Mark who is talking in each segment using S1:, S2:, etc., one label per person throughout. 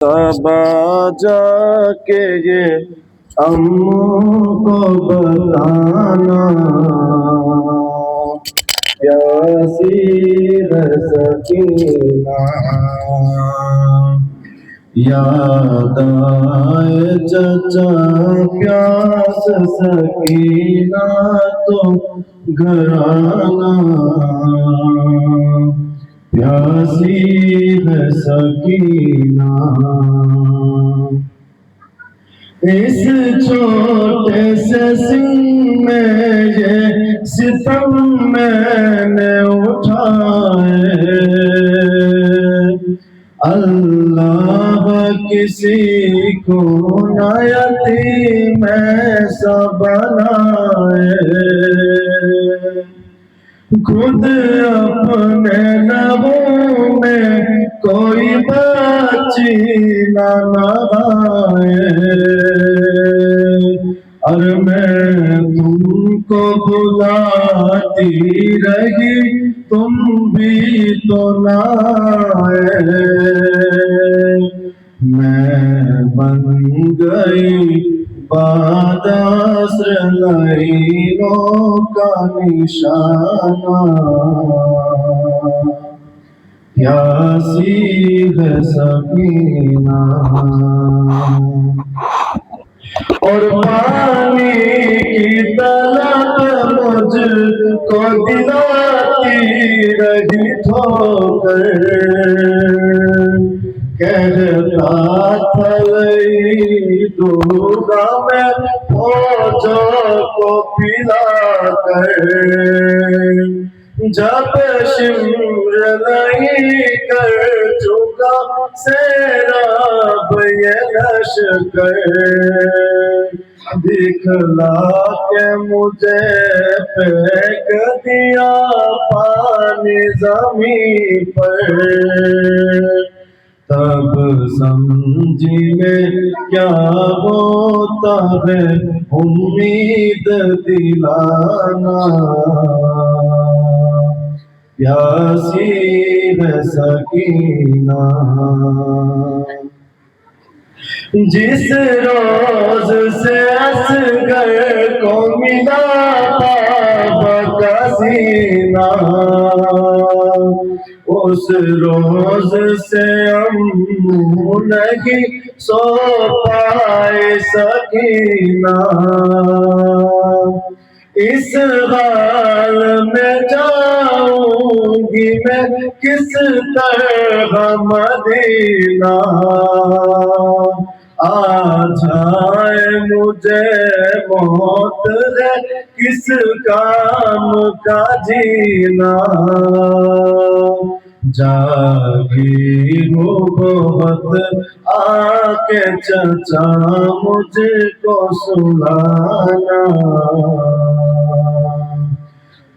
S1: صبا جا کے یہ اموں کو بتانا، پیاسی ہے سکینہ، یاد آئے چچا پیاس سکینہ تو گھر آنا، پیاسی ہے سکینہ۔ اس چھوٹے سے سن میں یہ ستم میں نے اٹھائے، اللہ کسی کو نہ یتیم ایسا بنائے، خود اپنے لبوں میں کوئی بچی نہ نہائے، اور میں تم کو بلاتی رہی تم بھی تو نہ آئے، میں بن گئی بعد عصر لعینوں کا نشانہ، پیاسی ہے سکینہ، اور پانی کی طلب مجھ کو دلاتی رہی ٹھوکر، کہتا تھا لئی دوں گا میں فوجوں کو پلا کر، جب شمر نہیں کر چکا سیراب یہ لشکر، دکھلا کے مجھے پھینک دیا پانی زمین پر، تب سمجھی میں کیا ہوتا ہے امید دلانا، پیاسی ہے سکینہ۔ جس روز سے اصغر کو ملا بابا کا سینہ، اس روز سے اموں نہیں سو پائے سکینہ، اس حال میں جاؤں گی میں کس طرح مدینہ، آ جائے مجھے موت ہے کس کام کا جینا، جاگی ہو بہت آ کے چچا مجھ کو سلانا،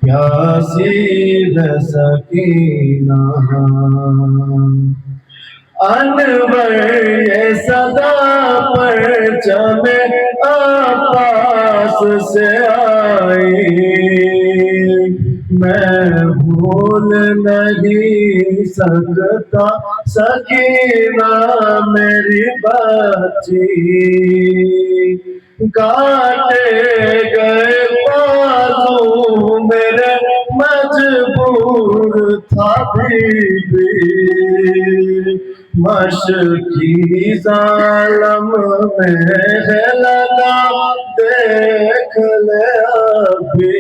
S1: پیاسی ہے سکینہ۔ انور یہ صدا پرچم عباس سے آئی، میں بھول نہیں سکتا سکینہ میری بچی، کاٹے گئے بازو میرے مجبور تھا بی بی، مشکی ظالم میں ہے لگا دیکھ لے ابھی،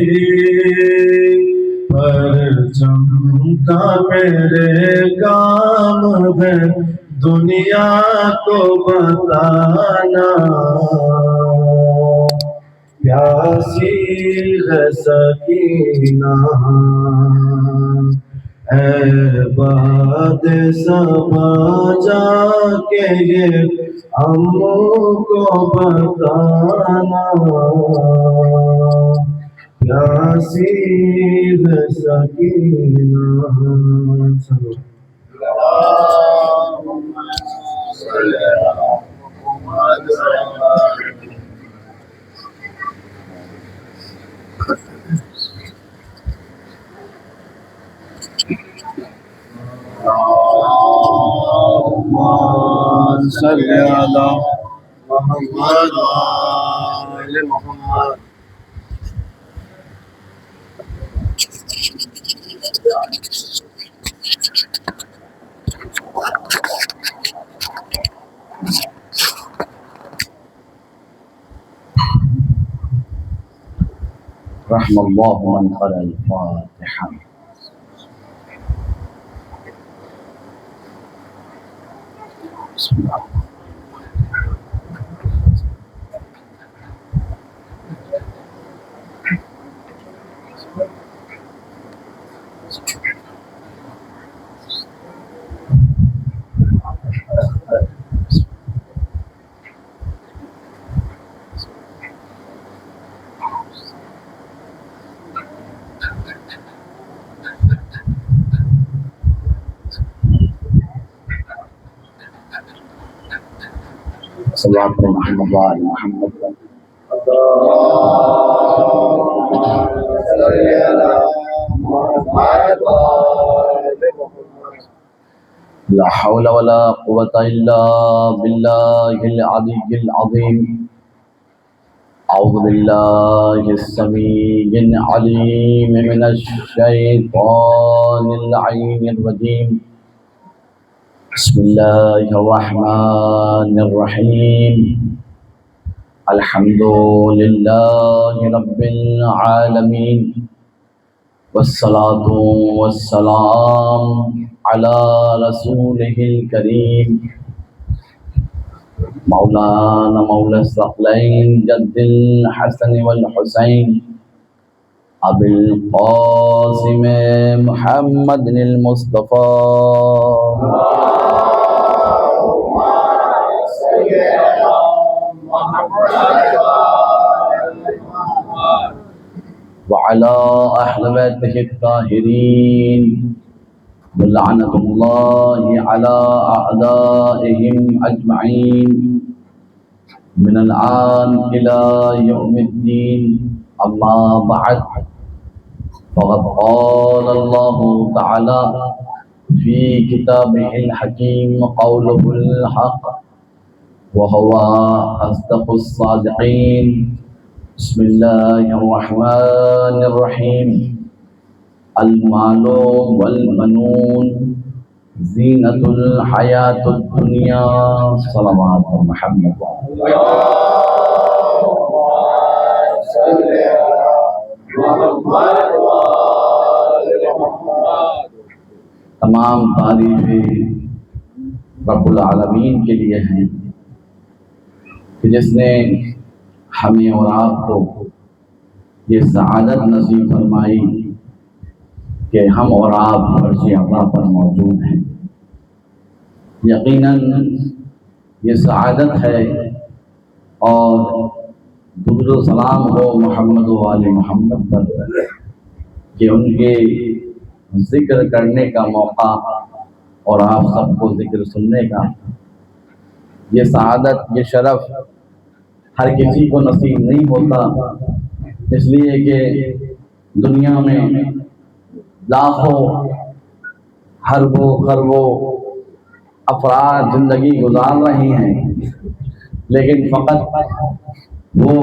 S1: پرچم کا میرے کام ہے دنیا کو بتانا، پیاسی ہے سکینہ۔ اے باد صبا جا کے یہ اموں کو بتانا، پیاسی ہے سکینہ۔ اللہم صلی علی محمد اللہم صل على محمد وآل محمد.
S2: رحم الله من قرأ الفاتحة. بسم الله. صلى الله على محمد وآل محمد. لا حول ولا قوة إلا بالله العلي العظيم. أعوذ بالله السميع العليم من الشيطان اللعين الرجيم. بسم الله الرحمن الرحيم. الحمد لله رب العالمين، والصلاة والسلام على رسوله الكريم مولانا مولى الثقلين جد الحسن والحسين أبي القاسم محمد المصطفى وعلى أهل بيته الطاهرين ولعنة الله على أعدائهم أجمعين من الآن إلى يوم الدين. أما بعد، فقد قال الله تعالى في كتابه الحكيم قوله الحق وهو أصدق الصادقين. بسم الله الرحمن الرحيم. المال والبنون زینۃ الحیاۃ الدنیا. صلوات محمد. تمام تعریفیں رب العالمین کے لیے ہیں کہ جس نے ہمیں اور آپ کو یہ سعادت نصیب فرمائی کہ ہم اور آپ عرش اعلیٰ پر موجود ہیں. یقیناً یہ سعادت ہے، اور درود و سلام ہو محمد و آل محمد پر کہ ان کے ذکر کرنے کا موقع اور آپ سب کو ذکر سننے کا، یہ سعادت، یہ شرف ہر کسی کو نصیب نہیں ہوتا، اس لیے کہ دنیا میں لاکھوں اربوں خربوں افراد زندگی گزار رہے ہیں، لیکن فقط وہ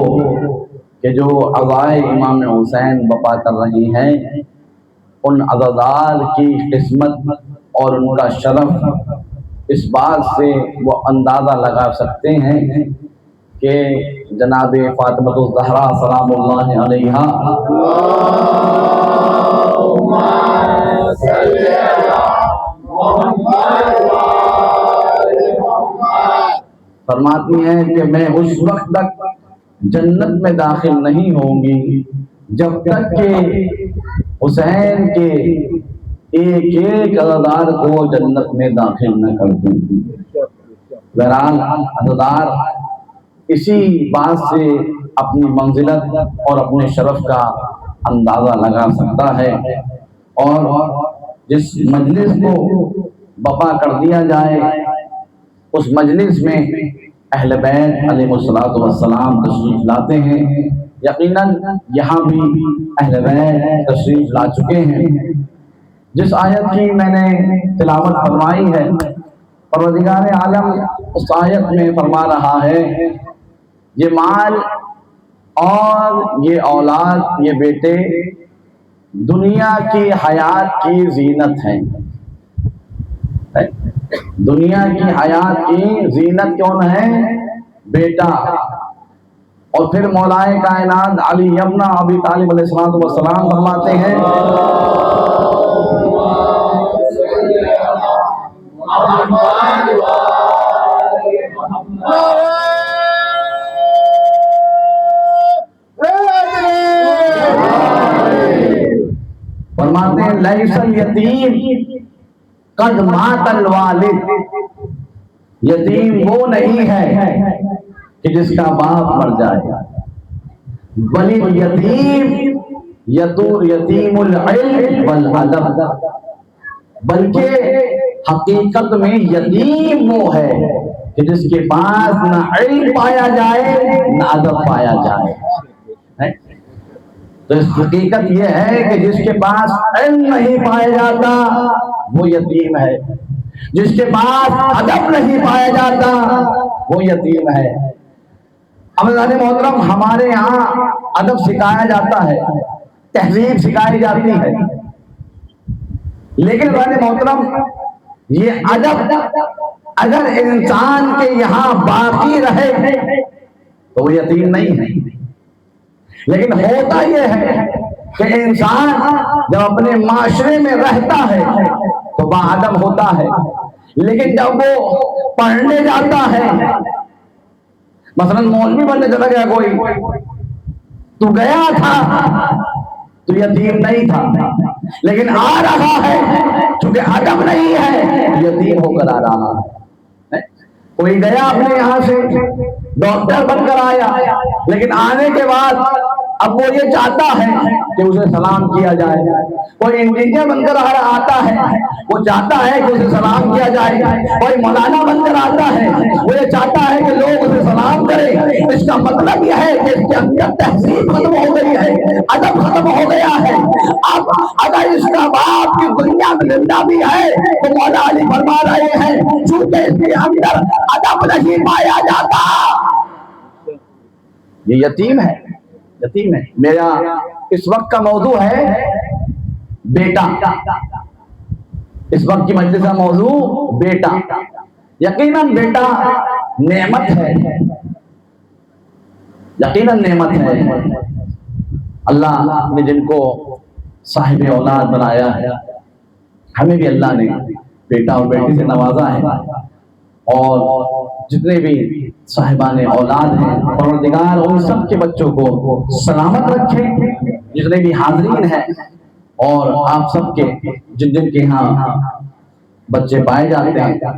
S2: کہ جو عزائے امام حسین بپا کر رہی ہیں، ان عزادار کی قسمت اور ان کا شرف اس بات سے وہ اندازہ لگا سکتے ہیں کہ جناب فاطمہ الزہرا سلام اللہ علیہا فرماتی ہیں کہ میں اس وقت تک جنت میں داخل نہیں ہوں گی جب تک کہ حسین کے ایک ایک عزادار کو جنت میں داخل نہ کر دوں. بہرحال عزادار اسی بات سے اپنی منزلت اور اپنے شرف کا اندازہ لگا سکتا ہے، اور جس مجلس کو بپا کر دیا جائے اس مجلس میں اہل بیت علیہ الصلوۃ والسلام تشریف لاتے ہیں. یقیناً یہاں بھی اہل بیت تشریف لا چکے ہیں. جس آیت کی میں نے تلاوت فرمائی ہے پروردگار عالم اس آیت میں فرما رہا ہے یہ مال اور یہ اولاد، یہ بیٹے دنیا کی حیات کی زینت ہیں. دنیا کی حیات کی زینت کون ہے؟ بیٹا. اور پھر مولائے کائنات علی ابن ابی طالب علیہ السلام فرماتے ہیں فرماتے ہیں لیس الیتیم قد مات الوالد. یتیم وہ نہیں ہے کہ جس کا باپ مر جائے، بل یتیم یتیم العلم والادب. بلکہ حقیقت میں یتیم وہ ہے کہ جس کے پاس نہ علم پایا جائے نہ ادب پایا جائے. تو اس حقیقت یہ ہے کہ جس کے پاس علم نہیں پایا جاتا وہ یتیم ہے، جس کے پاس ادب نہیں پایا جاتا وہ یتیم ہے. عزیزان محترم، ہمارے یہاں ادب سکھایا جاتا ہے، تہذیب سکھائی جاتی ہے، لیکن عزیزان محترم یہ ادب اگر انسان کے یہاں باقی رہے تو وہ یتیم نہیں ہے. لیکن ہوتا یہ ہے کہ انسان جب اپنے معاشرے میں رہتا ہے تو باادب ہوتا ہے، لیکن جب وہ پڑھنے جاتا ہے، مثلا مولوی بننے چلا گیا کوئی، تو گیا تھا تو یتیم نہیں تھا، لیکن آ رہا ہے چونکہ ادب نہیں ہے یتیم ہو کر آ رہا ہے. کوئی گیا اپنے یہاں سے ڈاکٹر بن کر آیا، لیکن آنے کے بعد اب وہ یہ چاہتا ہے کہ اسے سلام کیا جائے. کوئی انجینئر بن کر آتا ہے، وہ چاہتا ہے کہ اسے سلام کیا جائے. کوئی مولانا بن کر آتا ہے، وہ یہ چاہتا ہے کہ لوگ اسے سلام کریں. اس کا مطلب یہ ہے کہ اس کے اندر تہذیب ختم ہو گئی ہے، ادب ختم ہو گیا ہے. اب اگر اس کا باپ کی دنیا میں زندہ بھی ہے تو مولا علی فرما رہے ہیں چونکہ اس کے اندر ادب نہیں پایا جاتا یہ یتیم ہے. یتیم ہے. میرا اس وقت کا موضوع ہے بیٹا. اس وقت کی مجلس کا موضوع بیٹا. یقیناً بیٹا نعمت ہے، یقیناً نعمت ہے. اللہ نے جن کو صاحب اولاد بنایا ہے، ہمیں بھی اللہ نے بیٹا اور بیٹی سے نوازا ہے. اور جتنے بھی صاحبان اولاد ہیں پروردگار ان سب کے بچوں کو سلامت رکھے. جتنے بھی حاضرین ہیں اور آپ سب کے جن جن کے یہاں بچے پائے جاتے ہیں،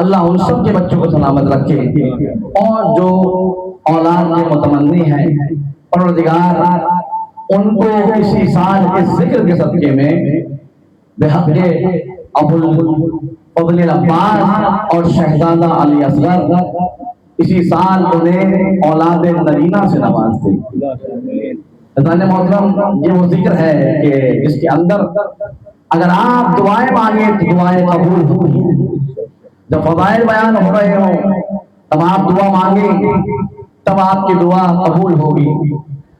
S2: اللہ ان سب کے بچوں کو سلامت رکھے. اور جو اولاد کے متمنی ہیں پروردگار ان کو اسی سال کے ذکر کے صدقے میں بحق ابو الفضل العباس اور شہزادہ علی اصغر اسی سال انہیں اولاد نرینہ سے نواز دے. عزیزان محترم یہ وہ ذکر ہے کہ جس کے اندر اگر آپ دعائیں مانگیں تو دعائیں قبول ہوتی. جب فضائل بیان ہو رہے ہوں تب آپ دعا مانگیں تب آپ کی دعا قبول ہوگی.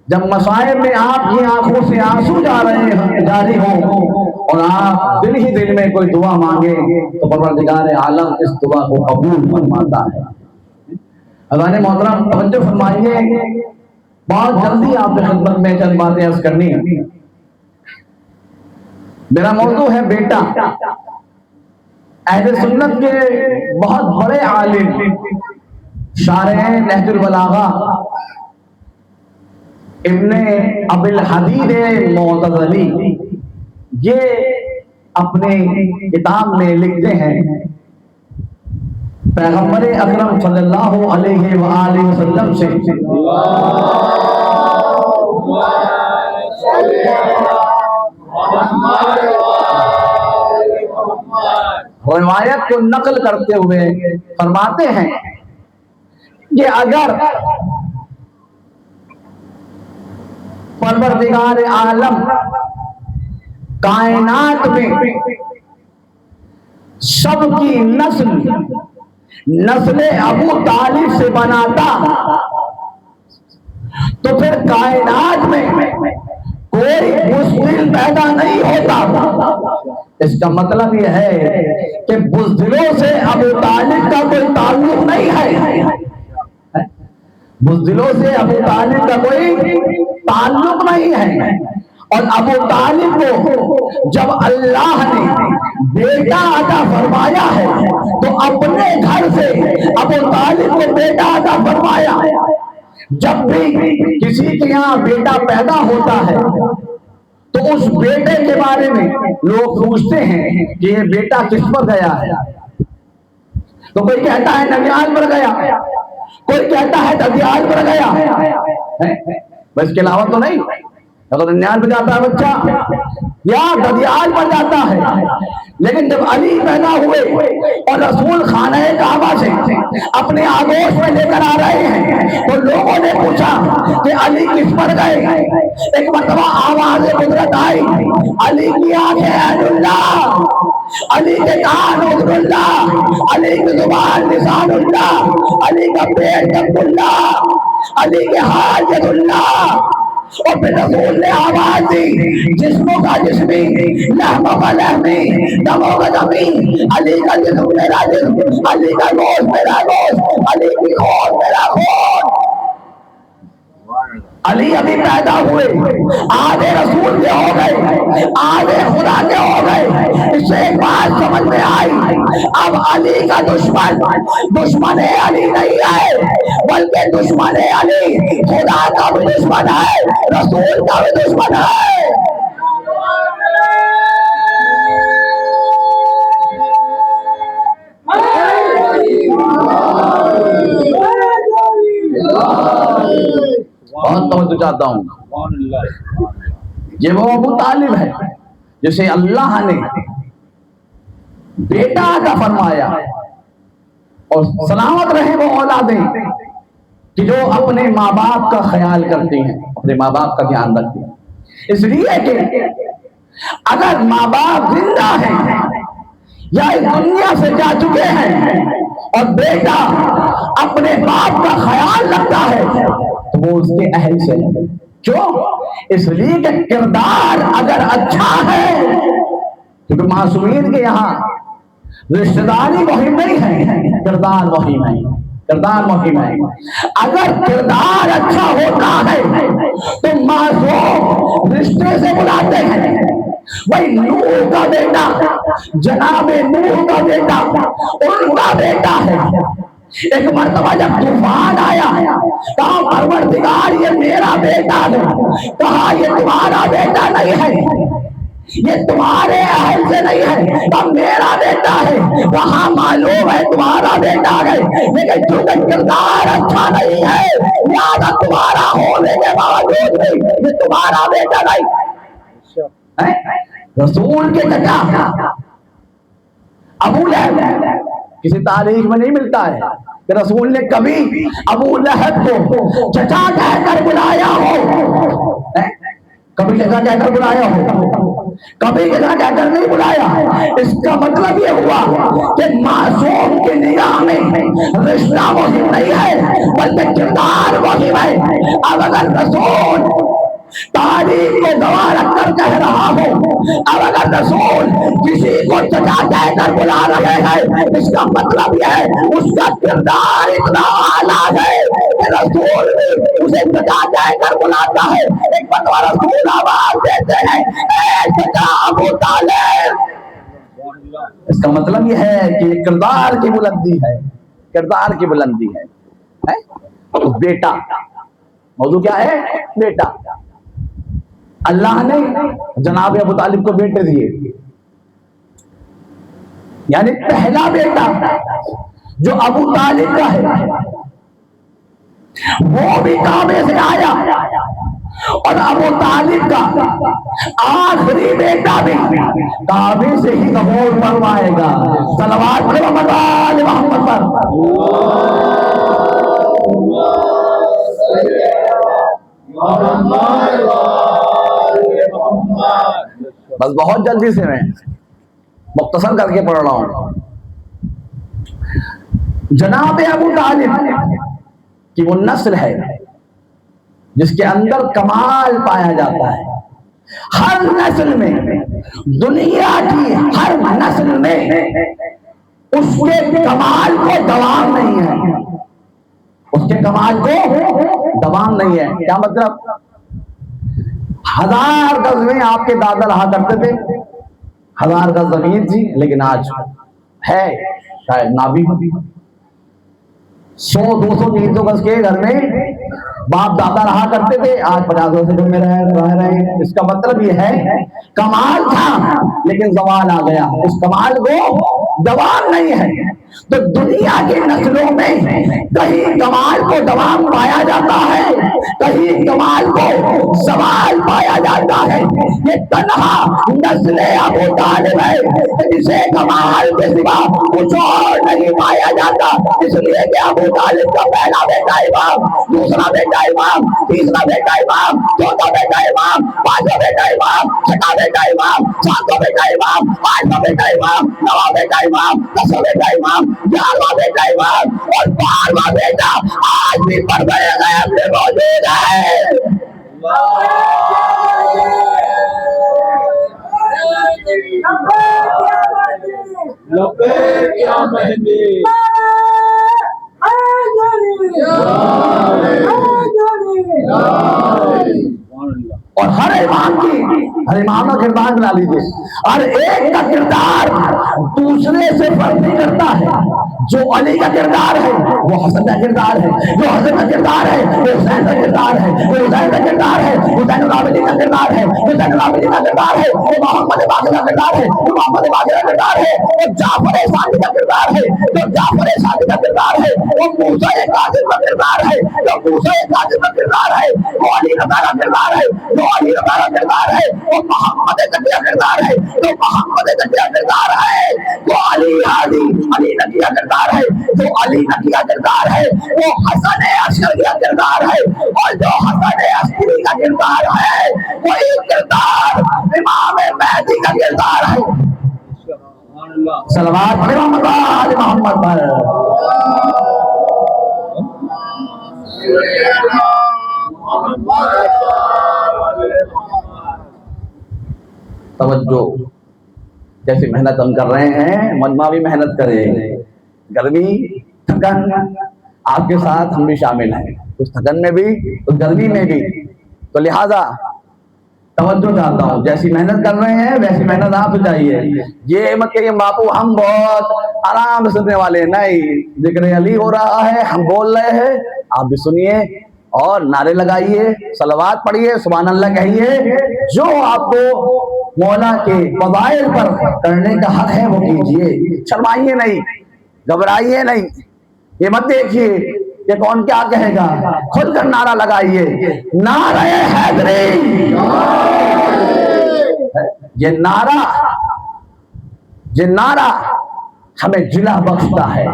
S2: جب مصائب میں آپ کی آنکھوں سے آنسو جاری ہوں اور آپ دل ہی دل میں کوئی دعا مانگے تو پروردگار عالم اس دعا کو قبول فرماتا ہے. عزیزان محترم توجہ فرمائیے، بہت جلدی آپ کی خدمت میں چند باتیں عرض کرنی ہے. میرا موضوع ہے بیٹا. اہل سنت کے بہت بڑے عالم شارح نہج البلاغہ ابن ابی الحدید معتزلی یہ اپنے کتاب میں لکھتے ہیں پیغمبر اکرم صلی اللہ علیہ وآلہ وسلم سے روایت کو نقل کرتے ہوئے فرماتے ہیں کہ اگر پروردگار عالم کائنات میں سب کی نسل ابو طالب سے بناتا تو پھر کائنات میں کوئی مسلم پیدا نہیں ہوتا۔ اس کا مطلب یہ ہے کہ بزدلوں سے ابو طالب کا کوئی تعلق نہیں ہے، بزدلوں سے ابو طالب کا کوئی تعلق نہیں ہے۔ اور ابو طالب کو جب اللہ نے بیٹا عطا فرمایا ہے تو اپنے گھر سے ابو طالب کو بیٹا عطا فرمایا۔ جب بھی کسی کے یہاں بیٹا پیدا ہوتا ہے تو اس بیٹے کے بارے میں لوگ پوچھتے ہیں کہ یہ بیٹا کس پر گیا ہے، تو کوئی کہتا ہے ننیال پر گیا، کوئی کہتا ہے ددیال پر گیا، بس کے علاوہ تو نہیں۔ اگر ننیال پر جاتا ہے بچہ یا ددیال پر جاتا ہے، لیکن جب علی پیدا ہوئے اور رسول خانہ کعبہ سے اپنے آغوش میں لے کر آ رہے ہیں تو لوگوں نے پوچھا کہ علی کس پر گئے؟ ایک مرتبہ آواز قدرت آئی، علی کی آنکھیں عین اللہ، علی کے کان عذر اللہ، علی کی زبان لسان اللہ، علی کا پیٹ جب اللہ، علی کے ہاتھ ید اللہ۔ اور پھر رسول نے آواز دی، جسموں کا جسمی، لحموں کا لحمی، دموں کا دمی، علی کا جسم میرا جسم، علی کا گوشت میرا گوشت، علی کی خون میرا خون۔ علی ابھی پیدا ہوئے، آدھے رسول کے ہو گئے، آدھے خدا کے ہو گئے۔ اس سے ایک بات سمجھ میں آئی، اب علی کا دشمن علی نہیں ہے، بلکہ دشمن علی خدا کا بھی دشمن ہے، رسول کا بھی دشمن ہے۔ بہت توجہ چاہتا ہوں، یہ وہ ابو طالب ہے جسے اللہ نے بیٹا عطا فرمایا، اور سلامت رہے وہ اولادیں کہ جو اپنے ماں باپ کا خیال کرتی ہیں، اپنے ماں باپ کا دھیان رکھتی ہیں۔ اس لیے کہ اگر ماں باپ زندہ ہیں یا اس دنیا سے جا چکے ہیں اور بیٹا اپنے باپ کا خیال رکھتا ہے تو وہ اس کے اہل سے ہے۔ کیوں؟ اس لیے کہ کردار اگر اچھا ہے، کیونکہ معصومین کے یہاں رشتہ داری مہم نہیں ہے، کردار مہم ہے، کردار مہم ہے۔ اگر کردار اچھا ہوتا ہے تو معصوم رشتے سے بلاتے ہیں۔ وہی نوح کا بیٹا، جناب نوح کا بیٹا ان کا بیٹا ہے۔ ایک مرتبہ جب طوفان آیا، کہا پروردگار یہ میرا بیٹا ہے، کہا یہ تمہارا بیٹا نہیں ہے، یہ تمہارے اہل سے نہیں ہے، اب میرا بیٹا ہے۔ وہاں معلوم ہے تمہارا بیٹا ہے، لیکن چونکہ کردار اچھا نہیں ہے لہذا تمہارا ہونے کے باوجود بھی یہ تمہارا بیٹا نہیں۔ رسول کے چچا ابو لہب، کسی تاریخ میں نہیں ملتا ہے کہ رسول نے کبھی ابو لہب کو چچا کہہ کر بلایا ہو، کبھی چچا کہہ کر بلایا ہو، کبھی چچا کہہ کر نہیں بلایا۔ اس کا مطلب یہ ہوا کہ معصوم کی نگاہ میں رشتہ مہم نہیں ہے بلکہ کردار مہم ہے۔ اب اگر رسول تاریخ کو گواہ رکھ کر کہہ رہا ہو، اب اگر رسول کسی کو چچا کہہ کر بلا رہے ہیں، اس کا مطلب یہ ہے اس کا کردار اتنا اعلیٰ ہے کہ رسول بھی اسے چچا کہہ کر بلاتا ہے۔ ایک مرتبہ رسول آواز دیتے ہیں، اے چچا ابو طالب۔ اس کا مطلب یہ ہے کہ یہ کردار کی بلندی ہے، کردار کی بلندی ہے۔ بیٹا، موضوع کیا ہے؟ بیٹا۔ اللہ نے جناب ابو طالب کو بیٹے دیے، یعنی پہلا بیٹا جو ابو طالب کا ہے وہ بھی کعبے سے آیا، اور ابو طالب کا آخری بیٹا بھی کعبے سے ہی ظہور فرمائے گا۔ صلوات محمد پر۔ بس بہت جلدی سے میں مختصر کر کے پڑھ رہا ہوں۔ جناب ابو طالب کی وہ نسل ہے جس کے اندر کمال پایا جاتا ہے. ہر نسل میں، دنیا کی ہر نسل میں اس کے کمال کو دوام نہیں ہے. اس کے کمال کو دوام نہیں ہے. کیا مطلب؟ 1000 گز میں آپ کے دادا رہا کرتے تھے، 1000 گز زمین تھی، لیکن آج ہے شاید نہ بھی. 100 200 300 گز کے گھر میں باپ دادا رہا کرتے تھے، آج 50 گز میں رہ رہے ہیں. اس کا مطلب یہ ہے کمال تھا لیکن زوال آ گیا. اس کمال کو دوام نہیں ہے. تو دنیا کی نسلوں میں کہیں کمال کو دوام پایا جاتا ہے، کہیں کمال کو زوال پایا جاتا ہے. یہ تنہا نسل ابو طالب ہے جسے کمال کے سوا کچھ اور نہیں پایا جاتا. اس لیے کہ ابو طالب کا پہلا بیٹا امام، دوسرا بیٹا امام، تیسرا بیٹا امام، چوتھا بیٹا امام، پانچواں بیٹا امام، چھٹا بیٹا امام، ساتواں بیٹا امام، آٹھواں بیٹا امام، نواں بیٹا امام، 10واں بیٹا امام، 11واں بیٹا امام، اور 12واں بیٹا آج بھی پردہ غیب میں موجود ہے.
S1: لبیک یا مہدی.
S2: اور ہر امام کا کردار بنا لیجیے. ہر ایک کا کردار دوسرے سے فرق نہیں کرتا ہے. جو علی کا کردار ہے وہ حسن کا کردار ہے، جو حسن کا کردار ہے وہ حسین کا کردار ہے، جو حسین کا کردار ہے حسین العابدین کا کردار ہے، حسین العابدین کا کردار ہے وہ محمد باقر کا کردار ہے، جو محمد باقر کا کردار ہے وہ جعفر ثانی کا کردار ہے، جو جعفر ثانی کا کردار ہے وہ موسیٰ کاظم کا کردار ہے، جو موسیٰ کاظم کا کردار ہے وہ علی رضا کا کردار ہے، جو علی رضا کا کردار ہے وہ محمد تقی کا کردار ہے، جو محمد تقی کا کردار ہے وہ علی نقی کا کردار ہے، جو علی نقی کا کردار ہے وہ حسن عسکری کا کردار ہے، اور جو حسن عسکری کا کردار ہے وہی کردار امام مہدی کا کردار ہے. صلوات محمد پر. توجہ، جیسے محنت ہم کر رہے ہیں مجمع بھی محنت کرے. گرمی تھکن آپ کے ساتھ ہم بھی شامل ہیں، اس تھکن میں بھی اس گرمی میں بھی. تو لہذا توجہ چاہتا ہوں، جیسی محنت کر رہے ہیں ویسی محنت آپ چاہیے. یہ مت کہ باپو ہم بہت آرام سے سننے والے، نہیں. ذکر علی ہو رہا ہے، ہم بول رہے ہیں، آپ بھی سنیے اور نعرے لگائیے، صلوات پڑھیے، سبحان اللہ کہیے. جو آپ کو مولا کے فضائل پر کرنے کا حق ہے وہ کیجیے. شرمائیے نہیں، گھبرائیے نہیں. یہ مت دیکھیے کہ کون کیا کہے گا، خود کر نعرہ لگائیے، نعرہ حیدری. یہ نعرہ ہمیں جلا بخشتا ہے،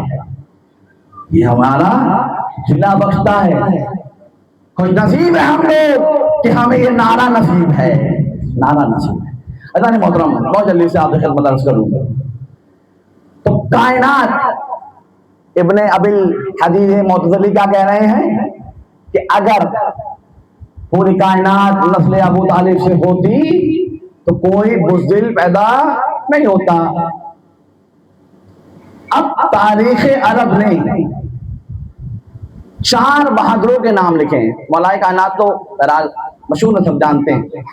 S2: یہ ہمارا جلا بخشتا ہے. کوئی نصیب ہے ہم لوگ کہ ہمیں یہ نعرہ نصیب ہے، نعرہ نصیب ہے. اذان محترم، بہت جلدی سے آپ کی خدمت عرض کروں. تو کائنات ابن ابی الحدیث معتزلی کیا کہہ رہے ہیں کہ اگر پوری کائنات نسل ابو طالب سے ہوتی تو کوئی بزدل پیدا نہیں ہوتا. اب تاریخ عرب نے 4 بہادروں کے نام لکھے ہیں. مولا کائنات تو بہرحال مشہور سب جانتے ہیں،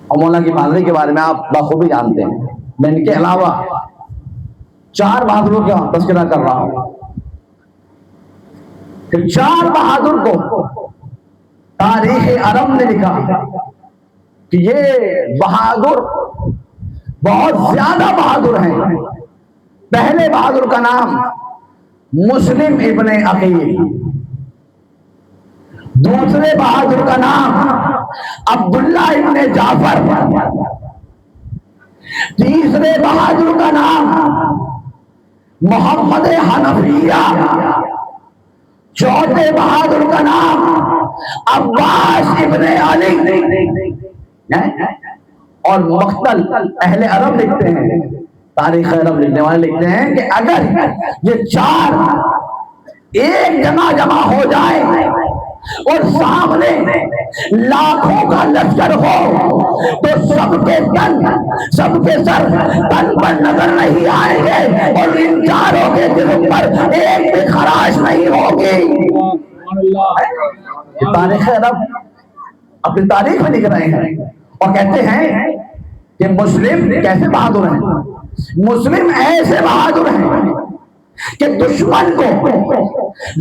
S2: اور مولا کی بہادری کے بارے میں آپ بخوبی جانتے ہیں. میں ان کے علاوہ 4 بہادروں کا تذکرہ کر رہا ہوں کہ 4 بہادر کو تاریخ عرب نے لکھا کہ یہ بہادر بہت زیادہ بہادر ہیں. پہلے بہادر کا نام مسلم ابن عقیل، دوسرے بہادر کا نام عبداللہ ابن جعفر، تیسرے بہادر کا نام محمد حنفیہ، چوتھے بہادر کا نام عباس ابن علی. اور مقتل اہل عرب لکھتے ہیں تاریخ عرب لکھنے والے لکھتے ہیں کہ اگر یہ چار ایک جمع ہو جائے اور سامنے لاکھوں کا لشکر ہو تو سب کے تن سب کے سر تن پر نظر نہیں آئیں گے اور ان چاروں کے جسم پر ایک بھی خراش نہیں ہوگی۔ یہ تاریخ عرب اپنی تاریخ میں لکھ رہے ہیں اور کہتے ہیں کہ مسلم کیسے بہادر ہیں، مسلم ایسے بہادر ہیں کہ دشمن کو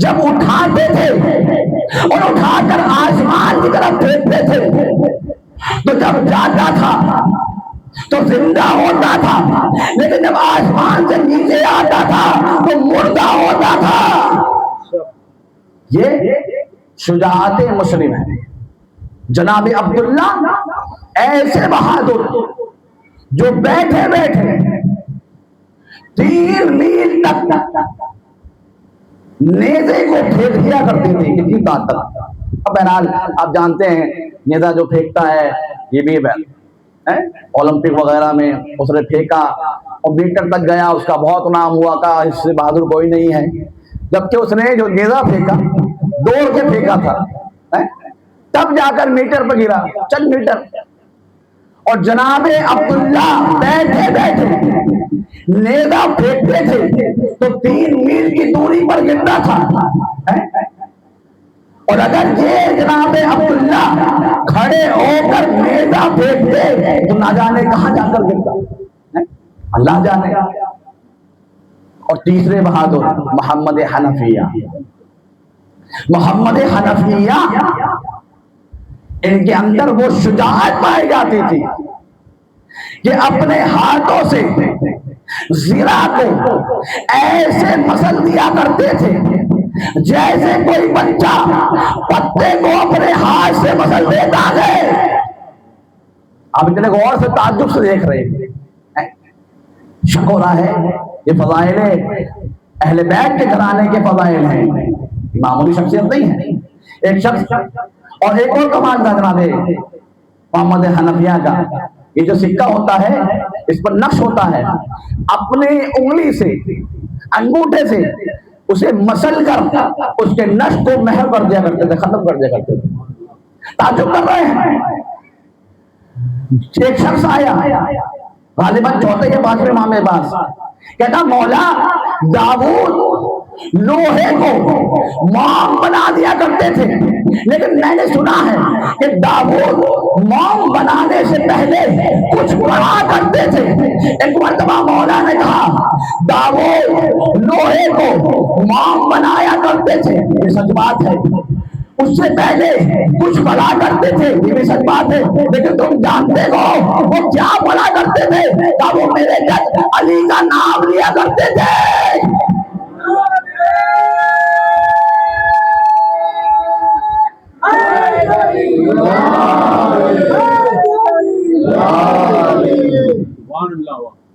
S2: جب اٹھاتے تھے اور اٹھا کر آسمان کی طرف پھینکتے تھے تو جب جاتا تھا تو زندہ ہوتا تھا، لیکن جب آسمان سے نیچے آتا تھا تو مردہ ہوتا تھا۔ یہ شجاعت مسلم ہے۔ جناب عبداللہ ایسے بہادر جو بیٹھے بیٹھے 3 میل تک نیزے کو پھینک دیا کرتے تھے، کتنی طاقت۔ اب بہرحال آپ جانتے ہیں نیزا جو پھینکتا ہے یہ بھی اولمپک وغیرہ میں اس نے پھینکا اور میٹر تک گیا، اس کا بہت نام ہوا کہ اس سے بہادر کوئی نہیں ہے، جبکہ اس نے جو نیزا پھینکا دوڑ کے پھینکا تھا، تب جا کر میٹر پہ گرا، چند میٹر۔ اور جناب عبداللہ بیٹھے بیٹھے نیزا پھینکتے تھے تو 3 میل کی دوری پر گرتا تھا۔ اور اگر یہ جناب عبداللہ کھڑے ہو کر نیزا پھینکتے تو نہ جانے کہاں جا کر گرتا، اللہ جانے۔ اور تیسرے بہادر محمد حنفیہ، محمد حنفیہ، ان کے اندر وہ شجاعت پائی جاتی تھی کہ اپنے ہاتھوں سے زرا کو ایسے مسل دیا کرتے تھے جیسے کوئی بچہ پتے کو اپنے ہاتھ سے مسل دیتا ہے۔ آپ اتنے غور سے تعجب سے دیکھ رہے ہیں، شک ہو رہا ہے یہ فضائل اہل بیت کے گھرانے کے فضائل ہیں، معمولی شخصیت نہیں ہے۔ ایک شخص اور ایک اور کمال تھا جناب محمد حنفیہ کا، یہ جو سکہ ہوتا ہے اس پر نقش ہوتا ہے، اپنے انگلی سے انگوٹھے سے اسے مسل کر اس کے نقش کو محو کر دیا کرتے تھے، ختم کر دیا کرتے تھے۔ تعجب کر رہے ہیں، ایک شخص آیا غالباً چوتھے یا 5ویں امام کے پاس، کہتا مولا داؤد لوہے کو موم بنا دیا کرتے تھے، لیکن میں نے سنا ہے کہ داؤد موم بنانے سے پہلے کچھ بڑا کرتے تھے۔ ایک مرتبہ مولا نے کہا داؤد لوہے کو موم بنایا کرتے تھے، یہ سچ بات ہے، اس سے پہلے کچھ بڑا کرتے تھے، یہ بھی سچ بات ہے، لیکن تم جانتے ہو وہ کیا بڑا کرتے تھے؟ کہ وہ میرے جد علی کا نام لیا کرتے تھے۔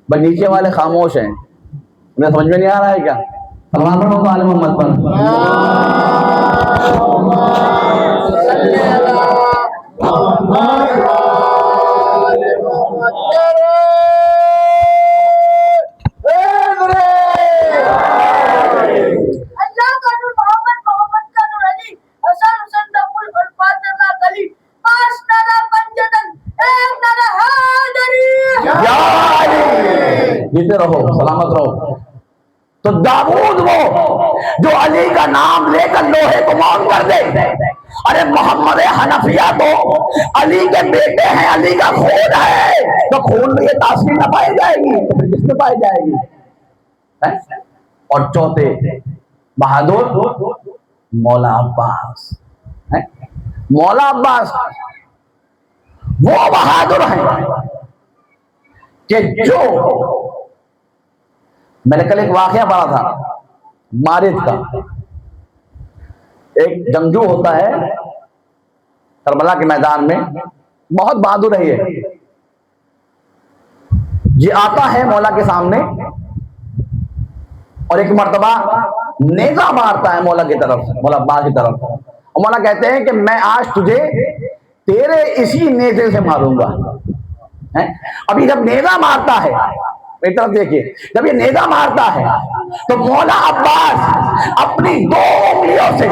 S2: بھائی نیچے والے خاموش ہیں، انہیں سمجھ میں نہیں آ رہا ہے کیا؟ سلمان پڑھو آل محمد پر۔ جیتے رہو، سلامت رہو۔ تو داؤد وہ جو علی کا نام لے کر لوہے کو موم کر دے، ارے محمد حنفیہ تو علی کے بیٹے ہیں، علی کا خون ہے، تو خون میں یہ تاثیر نہ پائی جائے گی تو پھر کس میں پائی جائے گی؟ اور چوتھے بہادر مولا عباس، مولا عباس وہ بہادر ہیں کہ جو میں نے کل ایک واقعہ پڑھا تھا مارد کا، ایک جنگجو ہوتا ہے کربلا کے میدان میں، بہت بہادر ہے یہ آتا ہے مولا کے سامنے اور ایک مرتبہ نیزہ مارتا ہے مولا کی طرف، مولا عباس کی طرف، اور مولا کہتے ہیں کہ میں آج تجھے تیرے اسی نیزے سے ماروں گا۔ ابھی جب نیزہ مارتا ہے ایک طرف دیکھیے، جب یہ نیزہ مارتا ہے تو مولا عباس اپنی 2 انگلیوں سے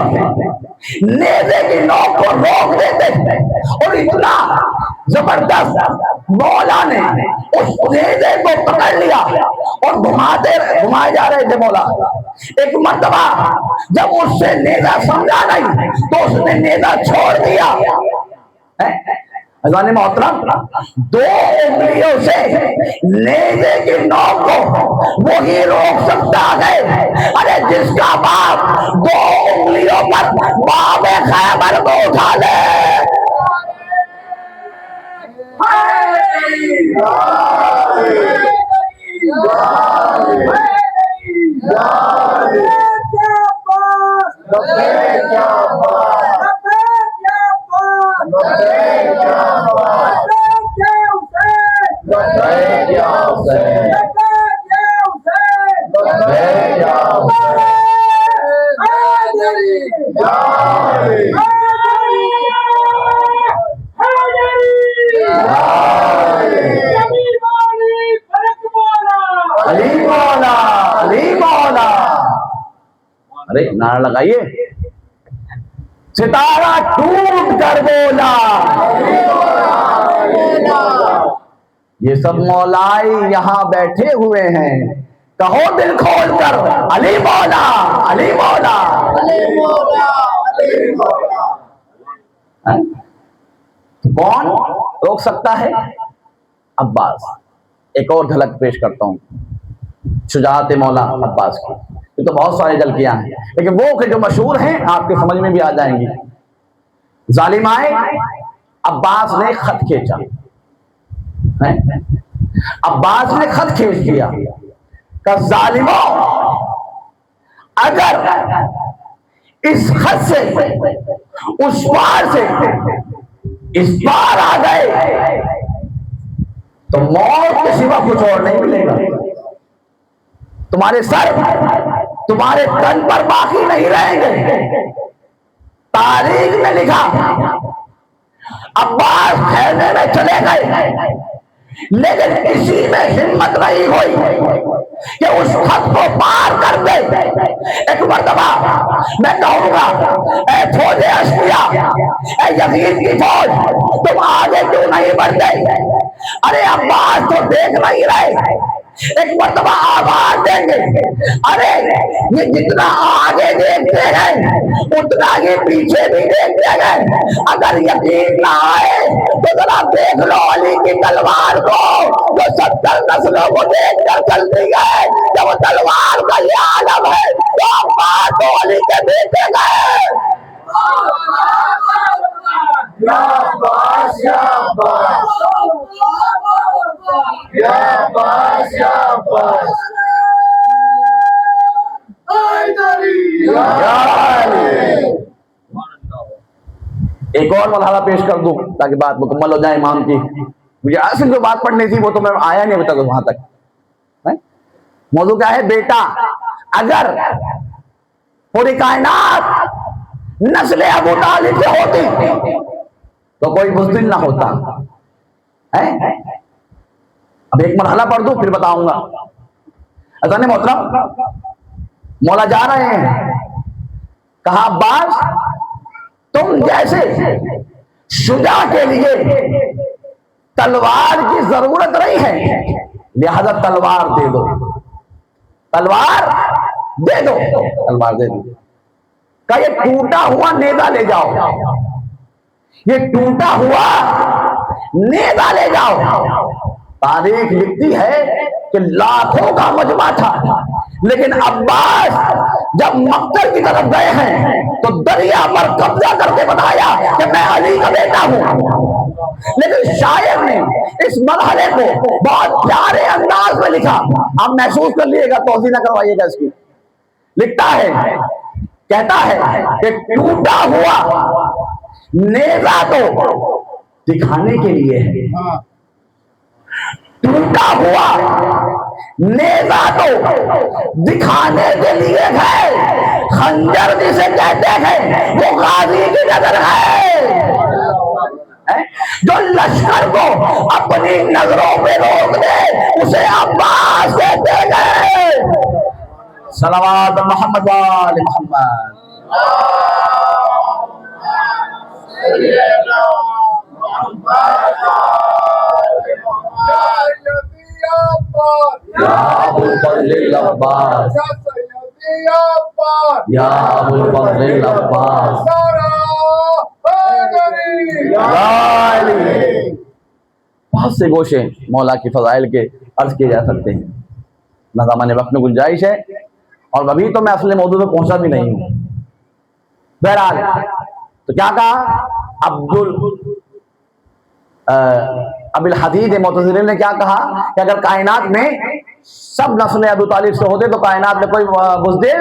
S2: نیزے کی نوک کو روک دیتے ہیں، اور اتنا زبردست مولا نے اس نیزے کو پکڑ لیا اور گھمائے جا رہے تھے مولا۔ ایک مرتبہ جب اس سے نیزہ سمجھا نہیں تو اس نے نیزہ چھوڑ دیا۔ عزیزان محترم، 2 انگلیوں سے نیزے کی نوک کو وہی روک سکتا ہے، ارے جس کا باپ 2 انگلیوں پر باب خیبر کو اٹھا لے۔ ارے نعرہ لگائیے، ستارہ ٹوٹ کر بولا، یہ سب مولائی یہاں بیٹھے ہوئے ہیں، کہو دل کھول کر علی مولا، علی مولا، علی مولا، علی مولا۔ کون روک سکتا ہے؟ عباس۔ ایک اور جھلک پیش کرتا ہوں شجاعت مولا عباس کی۔ یہ تو بہت سارے جھلکیاں ہیں، لیکن وہ کہ جو مشہور ہیں آپ کے سمجھ میں بھی آ جائیں گی۔ ظالم آئے، عباس نے خط کھینچا، عباس نے خط کھینچ دیا کہ ظالموں، اگر اس خط سے اس پار سے اس پار آ گئے تو موت کے سوا کچھ اور نہیں ملے گا، تمہارے سر تمہارے تن پر باقی نہیں رہیں گے۔ تاریخ میں لکھا عباس خیمے میں چلے گئے، لیکن کسی میں ہمت نہیں ہوئی کہ اس خط کو پار کر دے۔ ایک مرتبہ میں کہوں گا، اے فوج اشقیا، اے یزید کی فوج، تم آگے کیوں نہیں بڑھتے؟ ارے عباس تو دیکھ نہیں رہے۔ ایک مرتبہ آواز دیں گے، ارے یہ جتنا آگے دیکھتے ہیں اتنا ہی پیچھے بھی دیکھتے ہیں، اگر یقین نہ آئے تو ذرا دیکھ لو علی کی تلوار کو جو 70 نسلوں کو دیکھ کر چلتی ہے۔ جب تلوار کا یہ عالم ہے تو عباس تو علی کے بیٹے گئے۔
S1: یا عباس، یا عباس، یا عباس، یا عباس،
S2: ایک اور مرحلہ پیش کر دوں تاکہ بات مکمل ہو جائے امام کی۔ مجھے اصل جو بات پڑھنی تھی وہ تو میں آیا نہیں ابھی تک وہاں تک۔ موضوع کیا ہے؟ بیٹا، اگر پوری کائنات نسل ابو طالب سے ہوتی تو کوئی بزدل نہ ہوتا۔ اب ایک مرحلہ پڑھ دوں پھر بتاؤں گا۔ عزیزان محترم، مولا جا رہے ہیں، کہا عباس تم جیسے شجاع کے لیے تلوار کی ضرورت نہیں ہے، لہذا تلوار دے دو، تلوار دے دو، تلوار دے دو۔ کہ یہ ٹوٹا ہوا نیزہ لے جاؤ، یہ ٹوٹا ہوا نیزہ لے جاؤ۔ تاریخ لکھتی ہے کہ لاکھوں کا مجمع تھا، لیکن عباس جب مقتل کی طرف گئے ہیں تو دریا پر قبضہ کر کے بتایا کہ میں علی کا بیٹا ہوں۔ لیکن شاعر نے اس مرحلے کو بہت پیارے انداز میں لکھا، آپ محسوس کر لیے گا، توضیح نہ کروائیے گا اس کی۔ لکھتا ہے، کہتا ہے کہ ٹوٹا ہوا نیزہ تو دکھانے کے لیے ہے، ٹوٹا ہوا نیزہ تو دکھانے کے لیے ہے، خنجر جسے کہتے ہیں وہ غازی کی نظر ہے۔ جو لشکر کو اپنی نظروں پہ روک دے اسے عباس کہتے گئے. صلوات محمد وآل محمد. یا ابو الفضل العباس، یا ابو الفضل العباس، بہت سے گوشے مولا کی فضائل کے عرض کیے جا سکتے ہیں، نہ زمانے وقت میں گنجائش ہے، اور ابھی تو میں اصل موضوع پہ پہنچا بھی نہیں ہوں. بہرحال تو کیا کہا ابو الحدید معتزلی نے، کیا کہا کہ اگر کائنات میں سب نسل ابو طالب سے ہوتے تو کائنات میں کوئی بزدل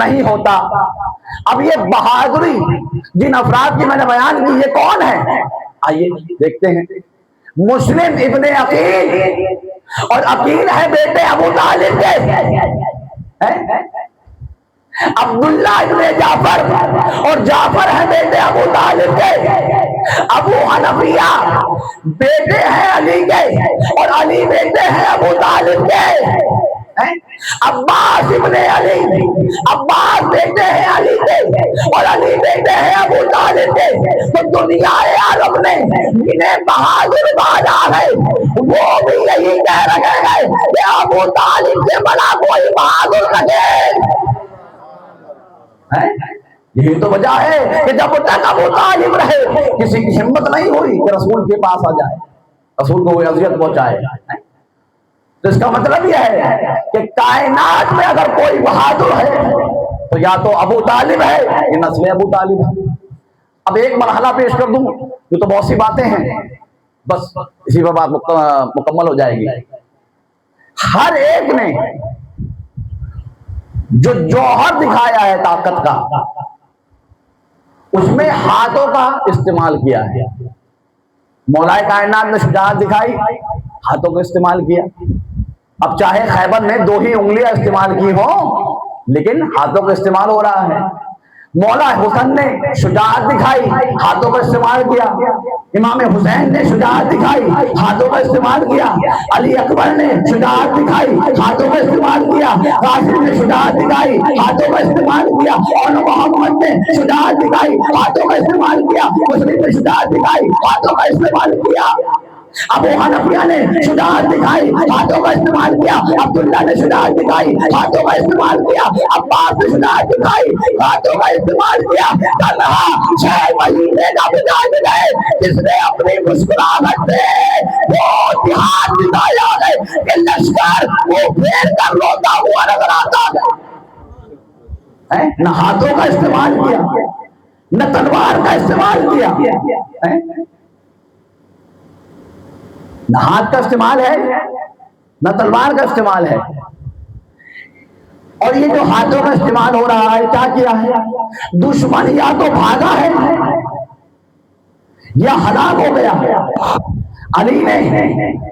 S2: نہیں ہوتا. اب یہ بہادری جن افراد کی میں نے بیان کی یہ کون ہے؟ آئیے دیکھتے ہیں. مسلم ابن عقیل، اور عقیل ہے بیٹے ابو طالب کے، عبداللہ ابن جعفر، اور جعفر ہے بیٹے ابو طالب کے. ابو حنفیہ بیٹے ہیں علی کے، اور علی بیٹے ہیں ابو طالب کے. عباس ابن علی، عباس بیٹے ہیں علی کے، اور علی بیٹے ہیں ابو طالب کے. تو دنیا عرب نے جنہیں بہادر بانا ہے وہ بھی یہی کہہ رہے ہیں کہ ابو طالب سے بڑا کوئی بہادر نہیں. یہی تو وجہ ہے کہ جب تک ابو طالب رہے کسی کی ہمت نہیں ہوئی کہ رسول کے پاس آ جائے، رسول کو وہ اذیت پہنچائے. تو اس کا مطلب یہ ہے کہ کائنات میں اگر کوئی بہادر ہے تو یا تو ابو طالب ہے، یہ نسل ابو طالب ہے. اب ایک مرحلہ پیش کر دوں، یہ تو بہت سی باتیں ہیں، بس اسی پر بات مکمل ہو جائے گی. ہر ایک نے جو جوہر دکھایا ہے طاقت کا، اس میں ہاتھوں کا استعمال کیا ہے. مولا کائنات نے شجاعت دکھائی، ہاتھوں کا استعمال کیا. اب چاہے خیبر نے 2 ہی انگلیاں استعمال کی ہوں لیکن ہاتھوں کا استعمال ہو رہا ہے. مولا حسن نے شجاعت دکھائی، ہاتھوں کا استعمال کیا. امام حسین نے شجاعت دکھائی، ہاتھوں کا استعمال کیا. علی اکبر نے شجاعت دکھائی، ہاتھوں کا استعمال کیا. قاسم نے شجاعت دکھائی، ہاتھوں کا استعمال کیا. اور محمد نے شجاعت دکھائی، ہاتھوں کا استعمال کیا. مسلم نے شجاعت دکھائی، ہاتھوں کا استعمال کیا. ابو حنفیہ نے شجاعت دکھائی، ہاتھوں کا استعمال کیا. عبداللہ نے شجاعت دکھائی، ہاتھوں کا استعمال کیا. عباس نے شجاعت دکھائی، ہاتھوں کا استعمال کیا. طلحہ 6 مہینے کا بجائے گئے جس نے اپنی مسکراہٹ سے وہ اتحاد دکھایا ہے کہ لشکر وہ پھیر کر روتا ہوا نظر آتا ہے. نہ ہاتھوں کا استعمال کیا، نہ تلوار کا استعمال کیا. نہ ہاتھ کا استعمال ہے نہ تلوار کا استعمال ہے. اور یہ جو ہاتھوں کا استعمال ہو رہا ہے کیا کیا ہے؟ دشمن یا تو بھاگا ہے یا ہلاک ہو گیا. علی نے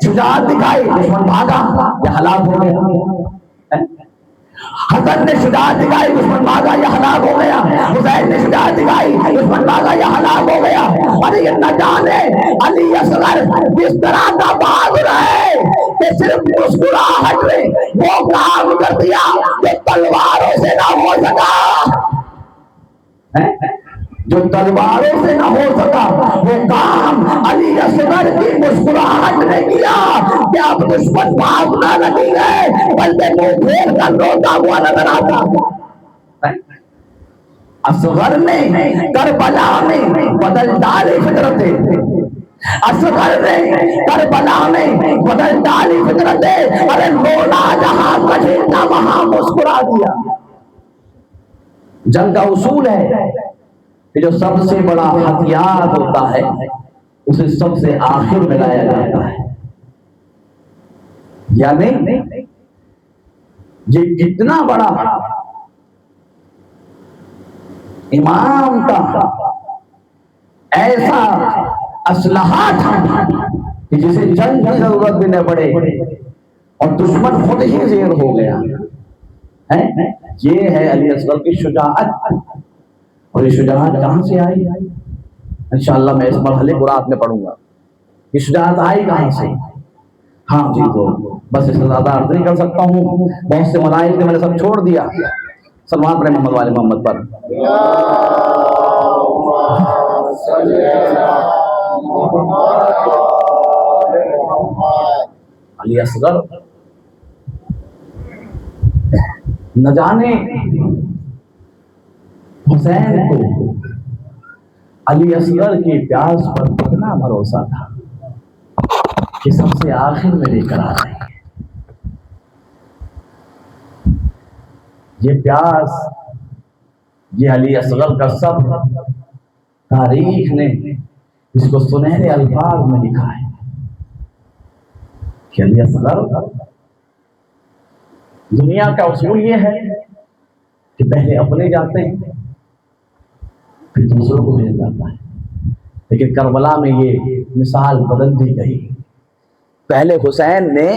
S2: شجاعت دکھائی، دشمن بھاگا یا ہلاک ہو گیا. حسن نے شجاعت دکھائی، دشمن بھاگا یا ہلاک ہو گیا. حسین نے شجاعت دکھائی، دشمن بھاگا یا ہلاک ہو گیا. علی نہ جانے علی اصغر کس طرح کا بہادر ہے کہ صرف مسکراہٹ نے وہ کام کر دیا جو تلواروں سے نہ ہو سکا. جو تلواروں سے نہ ہو سکا وہ کام علی اصغر کی مسکراہٹ نے کیا کہ اب دشمن بھاگنا لگی ہے بلکہ منہ پھیر کر روتا ہوا نظر آتا. اصغر نے کربلا میں بدل ڈالی فطرت، اصغر نے کربلا میں بدل ڈالی فطرت. ارے مولا جہاں کٹھنا وہاں مسکرا دیا. جنگ کا اصول ہے کہ جو سب سے بڑا ہتھیار ہوتا ہے اسے سب سے آخر میں لایا جاتا ہے. یعنی یہ کتنا بڑا امام کا ایسا اسلحہ تھا کہ جسے جنگ کی ضرورت بھی نہ پڑے اور دشمن خود ہی زیر ہو گیا. یہ ہے علی اصغر کی شجاعت. اور یہ شجاعت کہاں سے آئی؟ انشاءاللہ میں اس مرحلے کو رات میں پڑھوں گا. یہ شجاعت آئی کہاں سے؟ ہاں جی، تو بس اس سے زیادہ عرض نہیں کر سکتا ہوں. بہت سے ملائک نے میں نے سب چھوڑ دیا. سلمان پڑھیں محمد والے محمد پر. علی اصغر نہ جانے حسین کو علی اصغر کی پیاس پر کتنا بھروسہ تھا کہ سب سے آخر میں لے کر آ رہے ہیں. یہ پیاس، یہ علی اصغر کا صبر، تاریخ نے اس کو سنہرے الفاظ میں لکھا ہے کہ علی اصغر، دنیا کا اصول یہ ہے کہ پہلے اپنے جاتے ہیں پھر دوسروں کو بھیج جاتا ہے. لیکن کربلا میں یہ مثال بدل دی گئی. پہلے حسین نے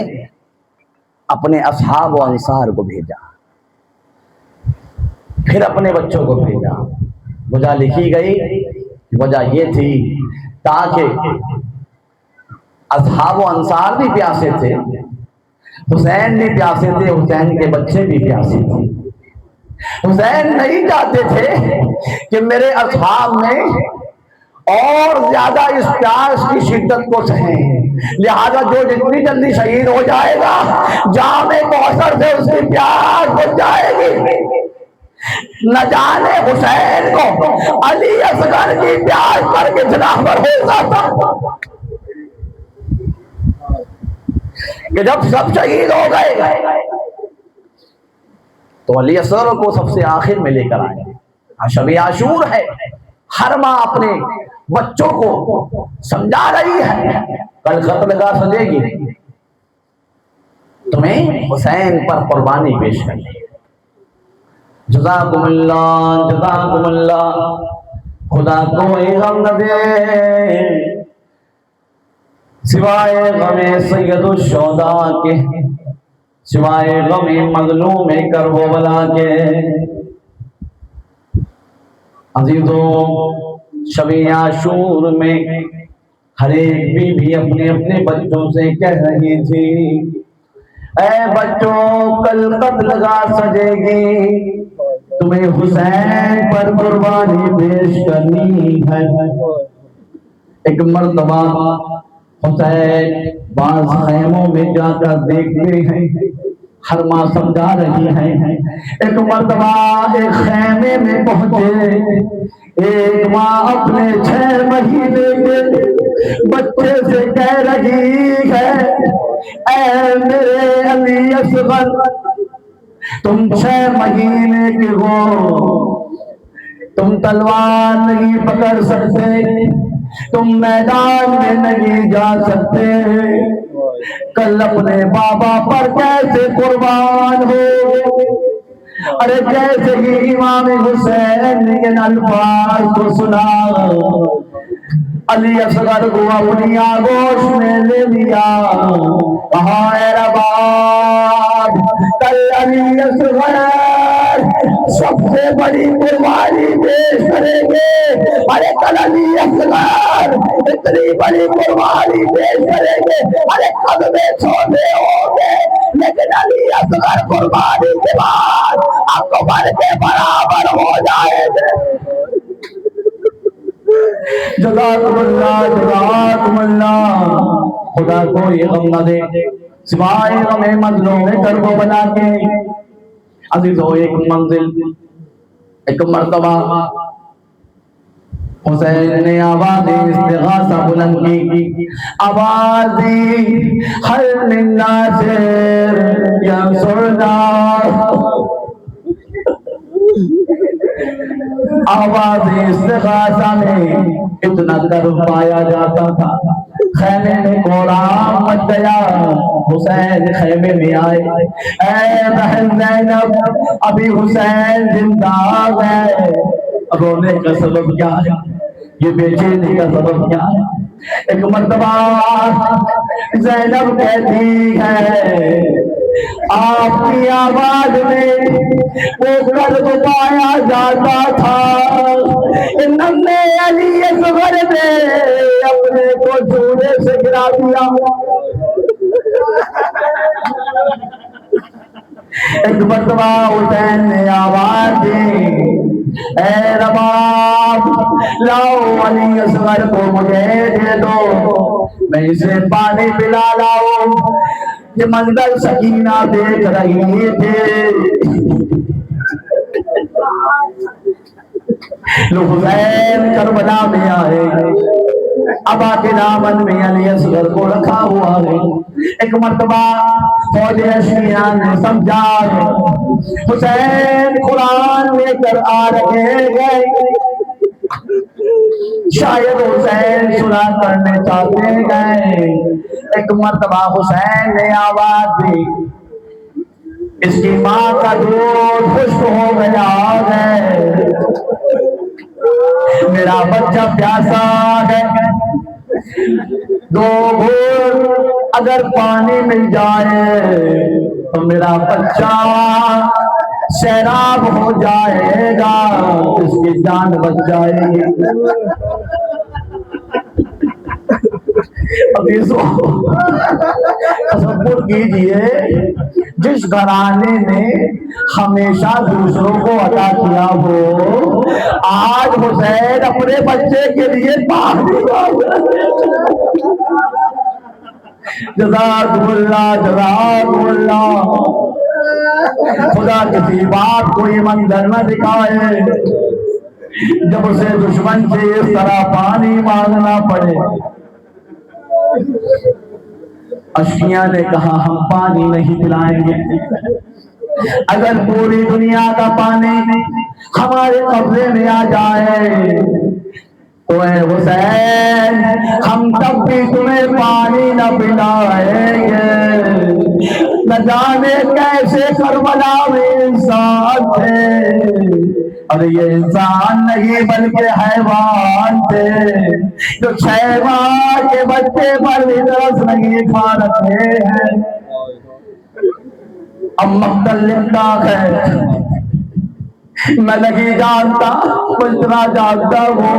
S2: اپنے اصحاب و انصار کو بھیجا، پھر اپنے بچوں کو بھیجا. وجہ لکھی گئی، وجہ یہ تھی تاکہ اصحاب و انصار بھی پیاسے تھے، حسین بھی پیاسے تھے، حسین کے بچے بھی پیاسے تھے. حسین نہیں چاہتے تھے کہ میرے اصحاب میں اور زیادہ اس پیاس کی شدت کو سہیں، لہذا جو جتنی جلدی شہید ہو جائے گا جام کوثر سے اس کی پیاس بجھ جائے گی. نہ جانے حسین کو علی اصغر کی پیاس پر کتنا بھروسہ تھا کہ جب سب شہید ہو گئے تو علی اصغر کو سب سے آخر میں لے کر آئے. شب عاشور ہے، ہر ماں اپنے بچوں کو سمجھا رہی ہے کل قتل گاہ سجے گی، تمہیں حسین پر قربانی پیش کرنی ہے. جزاکم اللہ، جزاکم اللہ. خدا کوئی غم نہ دے سوائے غم سید الشہداء کے، سوائے غم مظلوم کربلا کے. عزیزوں، شب عاشور میں ہر ایک بیوی اپنے اپنے بچوں سے کہہ رہی تھی، اے بچوں کل قتل گاہ سجے گی، تمہیں حسین پر قربانی پیش کرنی ہے. ایک مرتبہ حسین بعض خیموں میں جا کر دیکھتے ہیں، ہر ماں سمجھا رہی ہے. ایک مرتبہ ایک خیمے میں پہنچے، ایک ماں اپنے 6 مہینے کے بچے سے کہہ رہی ہے، اے میرے علی اصغر، تم 6 مہینے کے ہو، تم تلوار نہیں پکڑ سکتے، تم میدان میں نہیں جا سکتے، کل اپنے بابا پر کیسے قربان ہو؟ ارے جیسے ہی امام حسین نے ان الفاظ کو سنا، علی اصغر کو اپنی آغوش میں لے لیا. کہا، اے رباب، کل علی اصغر سب سے بڑی قربانی پیش کریں گے. ارے کل علی اصغر اتنی بڑی قربانی پیش کریں گے، ارے قدمے چھوٹے ہوں گے لیکن علی اصغر قربانی کے بعد اکبر کے برابر ہو جائے گے. جزاکم اللہ، جزاکم اللہ. خدا کو یہ غم نہ دے سوائے غم مظلوم کربلا کے. عزیزو، ایک منزل، ایک مرتبہ حسین نے آواز استغاثہ بلند کی، آوازی حل من ناصر ینصرنا. آواز استغاثہ میں اتنا درد پایا جاتا تھا، خیمے میں کوڑام مچ گیا. حسین خیمے میں آئے، اے بہن زینب، ابھی حسین زندہ ہے. رونے کا سبب کیا ہے؟ یہ بے چینی کا سبب کیا ہے؟ ایک مرتبہ زینب کہتی ہے، آپ کی آواز میں وہ درد پایا جاتا تھا، ان ہم نے علی اصغر نے اپنے کو چونے سے گرا دیا. ایک مرتبہ حسین نے آواز دی اے رباب لاؤ علی اصغر کو مجھے دے دو میں اسے پانی پلا لاؤں. یہ منظر سکینہ دیکھ رہی تھی. لو حسین کربلا میں آئے ابا کے دامن میں علی اصغر کو رکھا ہوا ہے. ایک مرتبہ فوج اشکیا نے سمجھا حسین قرآن لے کر آ رہے گئے. شاید حسین سنا کرنے چاہتے گئے. ایک مرتبہ حسین نے آواز دی اس کی ماں کا دودھ خشک ہو گیا ہے, میرا بچہ پیاسا ہے, 2 گھونٹ اگر پانی مل جائے تو میرا بچہ سیراب ہو جائے گا, اس کی جان بچ جائے گی. تصور کیجئے جس گھرانے نے ہمیشہ دوسروں کو عطا کیا ہو آج حسین اپنے بچے کے لیے جزاکم اللہ جزاکم اللہ. خدا کسی باپ کو یہ منظر نہ دکھائے جب اسے دشمن سے اس طرح پانی مانگنا پڑے. اشکیا نے کہا ہم پانی نہیں پلائیں گے, اگر پوری دنیا کا پانی ہمارے قبضے میں آ جائے تو اے حسین ہم تب بھی تمہیں پانی نہ پلائیں گے. نہ جانے کیسے کربلا میں انسان تھے, اور یہ انسان نہیں بلکہ حیوان تھے جو 6 ماہ کے بچے پر بھی ترس نہیں کھا رکھے ہیں. اب مقتل لکھتا ہے میں نہیں جانتا اتنا جانتا ہوں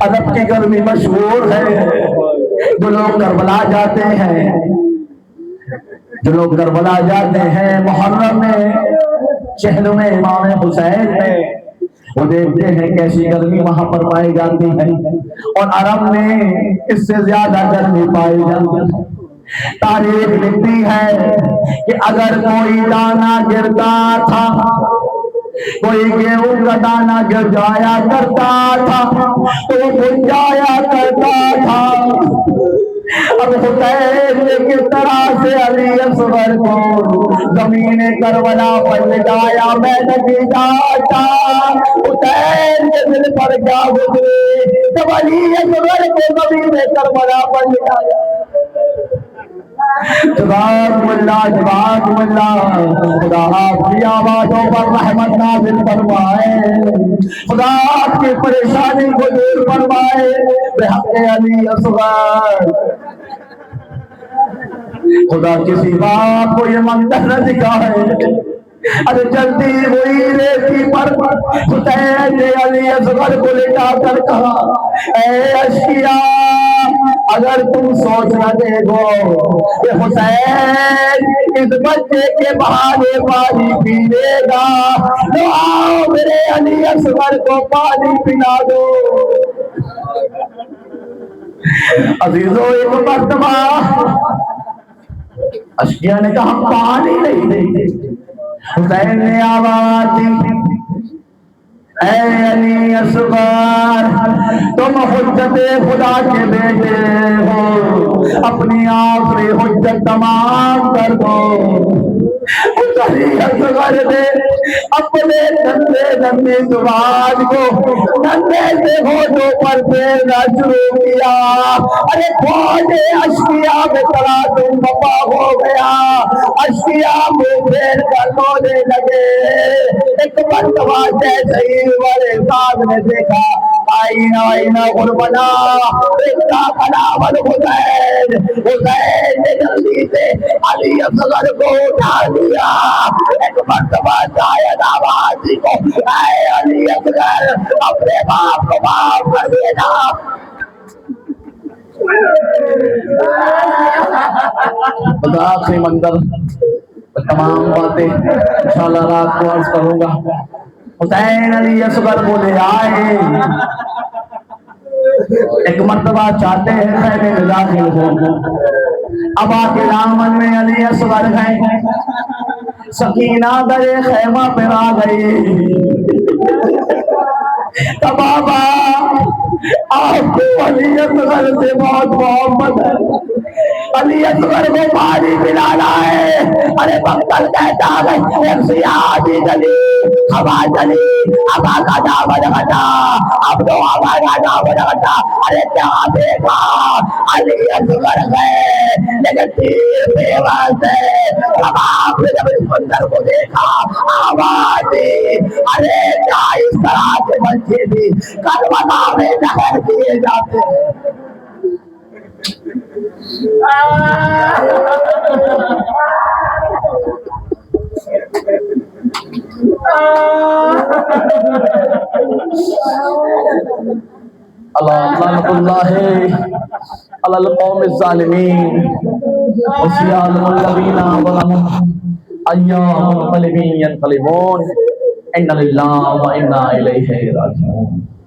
S2: ادب کی گرمی مشہور ہے. جو لوگ کربلا جاتے ہیں محرم میں شہر میں امام حسین میں وہ دیکھتے ہیں کیسی گرمی وہاں پر پائی جاتی ہے, اور عرب میں اس سے زیادہ گرمی پائی جاتی ہے. تاریخ لکھتی ہے کہ اگر کوئی دانا گرتا تھا, کوئی گیہوں کا دانا گر جایا کرتا تھا تو وہ بن جایا کرتا تھا. اب حسین نے کس طرح سے علی اصغر کو زمین کربلا پر لٹایا میں نہیں جانتا. حسین کے دل پر کیا گزری جب علی اصغر کو زمین کربلا پر لٹایا. جزاکم اللہ جزاکم اللہ. خدا آپ کی آوازوں پر رحمت نازل فرمائے, خدا آپ کی پریشانی کو دور فرمائے بحق علی اصغر. خدا کسی باپ کو یہ منظر نہ دکھائے. ارے جلدی ہوئی ریتی پر حسین نے علی اصغر کو لٹا کر کہا اے اشکیا اگر تم سوچ نہ دیکھو کہ حسین اس بچے کے بہانے پانی پی لے گا تو آؤ میرے علی اصغر کو پانی پلا دو. عزیزو ایک مرتبہ اشکیا نے کہا پانی نہیں دیں گے. حسین نے آواز دی اے علی اصغر تم حجت خدا کے بیٹے ہو, اپنی آخری حجت تمام کر دو. علی اصغر نے اپنے ننھے زبان کو ننھے سے ہونٹوں پر پھیرنا شروع کیا. ارے فوج اشکیا میں تراجم بپا ہو گیا. اشکیا منہ پھیر کر رونے لگے. ایک مرتبہ جیسے ہی بڑے صاحب نے دیکھا
S3: آئین آئین غربنا اتنا کلام الحسین حسین نے جلدی سے علی اصغر کو اٹھا دیا ایک مرتبہ شاید آوازی کو اے علی اصغر اپنے باپ کو معاف کر دینا آخری منظر تمام باتیں انشاءاللہ رات کو عرض کروں گا حسین علی اصغر کو لے آئے ایک مرتبہ چاہتے ہیں خیمے میں داخل ہو اب آکے دامن میں علی اصغر ہیں سکینہ در خیمہ پر آ گئی بابا آپ کو علی اصغر سے بہت محبت ہے علی اصغر کو پانی پلانا ہے ارے بختل کہتا ہے ایک سیاحتی چلی ہوا چلی ہوا کا دامن ہٹا اب تو ہوا کا دامن ہٹا ارے کیا دیکھا علی اصغر گئے لیکن تیر پیوال سے اب آپ نے جب اس منظر کو دیکھا آواز دی ارے کیا اس طرح سے بچے بھی کربلا میں زہر دیے جاتے ہیں لعنت اللہ علی القوم الظالمین وسيعلم الذين ظلموا أيام منقلب ينقلبون إن لله وإنا إليه راجعون